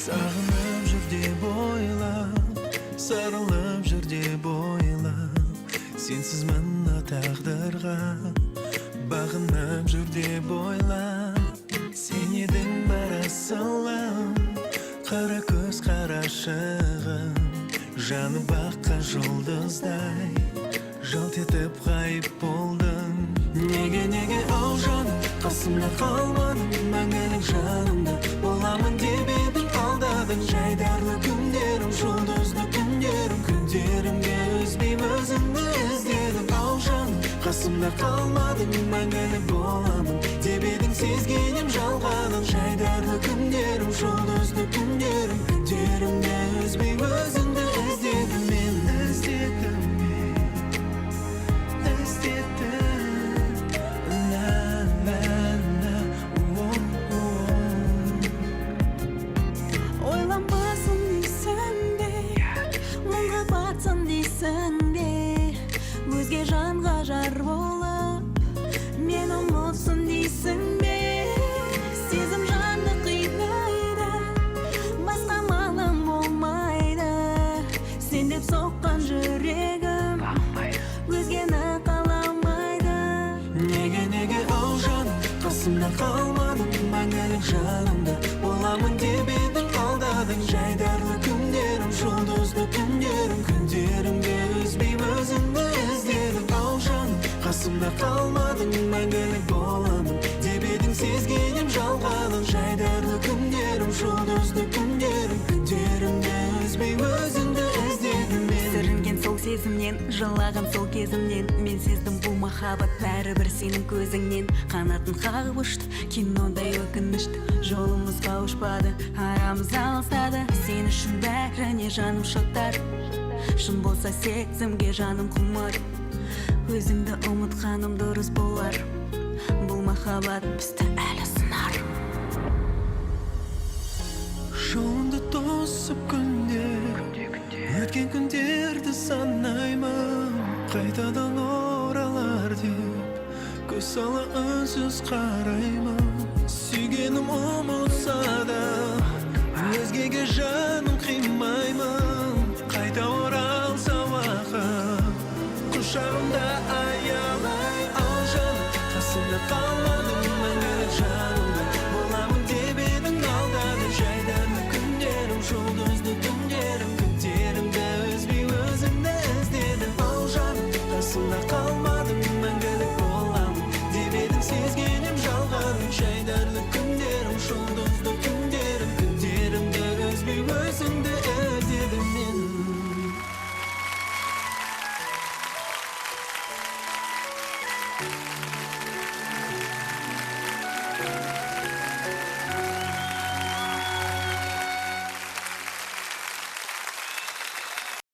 Sağınıp jür dep oylap, sarılıp jür dep oylap, sensiz mına taqdirga bağınıp jür dep oylap. Sen edin barasılım, qara ko'z qarashig'im, jani baqqan yulduzday jalt etib g'ayib bo'lding. Nega o jonim, qasimda qolmading mangilik jonimda, bo'laman deb eding aldading. Jaydarli kunlarim, yulduzli kunlarimga o'zbek o'zimni izladim. O jonim, qasimda qolmading mangilik bo'laman deb eding, sezginim жалғаның. Жайдарлы күндерім, жұлдызды күндерімде өзбек өзіңді іздедім мен. Ойланбасын дейсің бе, мұңға батсын дейсің бе, өзге жанға жар болып мен ұмытсын дейсің бе. Сезім жанды қинайды, басқа малым болмайды, сен деп соққан жүрегім өзгені қаламайды. Неге о жаным, қасымда қалмадың мәңгілік жанымда, боламын деп едің алдадың. Жайдарлы күндерім, жұлдызды күндерімде өзбек өзіңді іздедім. О жаным, қасымда қалмадың мәңгілік боламын деп едің, сезгенім жалғаның. Жайдарлы күндерім, жұлдызды күндерімде өзбек өзіңді іздедім мен. Сүрінген сол сезімнен, жылаған сол кезімнен, мен сездім бұл махаббат бәрібір сенің көзіңнен. Қанатын қағып ұшты, кинодай өкінішті, жолымыз қауышпады, арамыз алыстады. Сен үшін бәріне жаным шоттар, шын болса сезімге жаным құмар. Өзіңді ұмытқаным дұрыс болар, бұл махаббат бізді әлі сынар. Жолымды тосып күндер, өткен күндерді санаймын, қайтадан оралар деп көз сала үнсіз қараймын. Сүйгенім ұмытса да өзгеге жаным қимаймын, қайта оралса уақыт құшағымда аялай. О жаным, қасымда қалмадың мәңгілік жанымда, боламын деп едің алдадың. Жайдарлы күндерім, жұлдызды күндерімде өзбек өзіңді іздедім. О жаным, қасымда қалмадың мәңгілік боламын деп едің, сезгенім жалғаның. Жайдарлы күндерім, жұлдыз